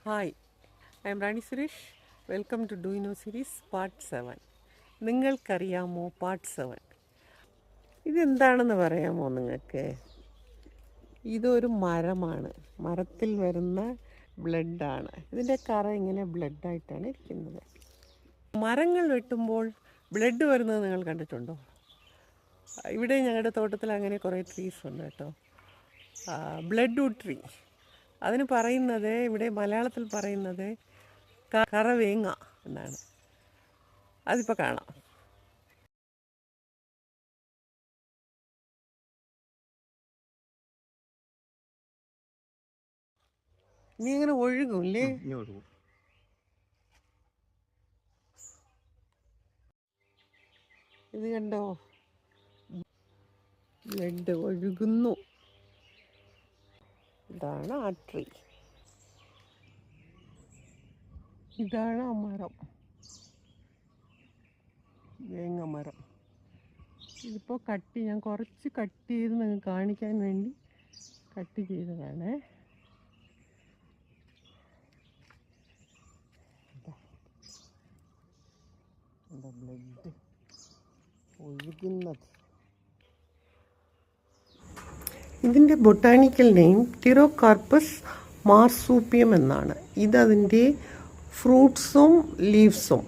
Hi, I am Rani Suresh. Welcome to do you know series part 7. നിങ്ങൾക്കറിയാമോ part 7. ഇതെന്താണെന്ന് പറയാമോ നിങ്ങൾക്ക്? ഇതൊരു മരമാണ്. മരത്തിൽ വരുന്ന ബ്ലഡാണ്. ഇതിൻ്റെ കറ ഇങ്ങനെ ബ്ലഡായിട്ടാണ് ഇരിക്കുന്നത്. മരങ്ങൾ വെട്ടുമ്പോൾ ബ്ലഡ് വരുന്നത് നിങ്ങൾ കണ്ടിട്ടുണ്ടോ? ഇവിടെ ഞങ്ങളുടെ തോട്ടത്തിൽ അങ്ങനെ കുറേ ട്രീസ് ഉണ്ട് കേട്ടോ. ബ്ലഡ് വുഡ് ട്രീ അതിന് പറയുന്നത്, ഇവിടെ മലയാളത്തിൽ പറയുന്നത് കറവേങ്ങ എന്നാണ്. അതിപ്പോൾ കാണാം. നീ ഇങ്ങനെ ഒഴുകും അല്ലേ? ഇത് കണ്ടോ, ബ്ലഡ് ഒഴുകുന്നു. ഇതാണ് ആ ട്രീ. ഇതാണ് ആ മരം, വേങ്ങ മരം. ഇതിപ്പോൾ ഞാൻ കുറച്ച് കട്ട് ചെയ്ത് നിങ്ങൾക്ക് കാണിക്കാൻ വേണ്ടി കട്ട് ചെയ്തതാണ്. ബ്ലഡ് ഒഴുകുന്നത്. ഇതിൻ്റെ ബൊട്ടാണിക്കൽ നെയിം തിറോകാർപ്പസ് മാർസൂപ്പിയം എന്നാണ്. ഇതതിൻ്റെ ഫ്രൂട്ട്സും ലീവ്സും,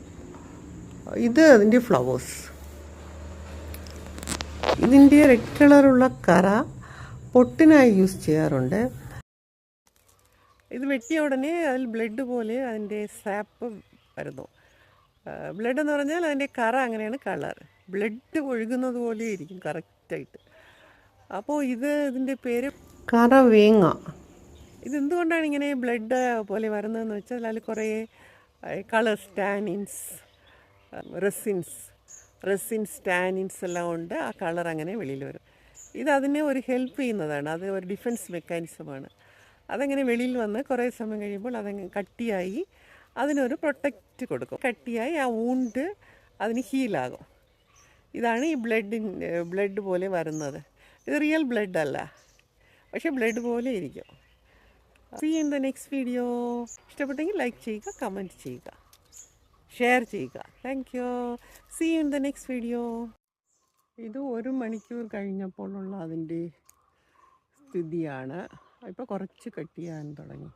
ഇത് അതിൻ്റെ ഫ്ലവേഴ്സ്. ഇതിൻ്റെ റെഡ് കളറുള്ള കറ പൊട്ടിനായി യൂസ് ചെയ്യാറുണ്ട്. ഇത് വെട്ടിയ ഉടനെ അതിൽ ബ്ലഡ് പോലെ അതിൻ്റെ സാപ്പ് വരുന്നു. ബ്ലഡ് എന്ന് പറഞ്ഞാൽ അതിൻ്റെ കറ അങ്ങനെയാണ് കളർ. ബ്ലഡ് ഒഴുകുന്നത് പോലെ ഇരിക്കും കറക്റ്റായിട്ട്. അപ്പോൾ ഇതിൻ്റെ പേര് കറവേങ്ങ. ഇതെന്തുകൊണ്ടാണ് ഇങ്ങനെ ബ്ലഡ് പോലെ വരുന്നതെന്ന് വെച്ചാൽ അതിൽ കുറേ കളേഴ്സ്, ടാനിൻസ്, റെസിൻസ് ടാനിൻസ് എല്ലാം ഉണ്ട്. ആ കളർ അങ്ങനെ വെളിയിൽ വരും. അതിനെ ഒരു ഹെൽപ്പ് ചെയ്യുന്നതാണ്. അത് ഒരു ഡിഫൻസ് മെക്കാനിസമാണ്. അതങ്ങനെ വെളിയിൽ വന്ന് കുറേ സമയം കഴിയുമ്പോൾ അതങ്ങനെ കട്ടിയായി അതിനൊരു പ്രൊട്ടക്റ്റ് കൊടുക്കും. കട്ടിയായി ആ വൂണ്ട് അതിന് ഹീലാകും. ഇതാണ് ഈ ബ്ലഡ് പോലെ വരുന്നത്. ഇത് റിയൽ ബ്ലഡ് അല്ല, പക്ഷേ ബ്ലഡ് പോലെ ഇരിക്കും. See in the next video. ഇഷ്ടപ്പെട്ടെങ്കിൽ ലൈക്ക് ചെയ്യുക, കമൻറ്റ് ചെയ്യുക, ഷെയർ ചെയ്യുക. Thank you. See in the next video. ഇത് 1 മണിക്കൂർ കഴിഞ്ഞപ്പോഴുള്ള അതിൻ്റെ സ്ഥിതിയാണ്. ഇപ്പോൾ കുറച്ച് കട്ട് ചെയ്യാൻ തുടങ്ങി.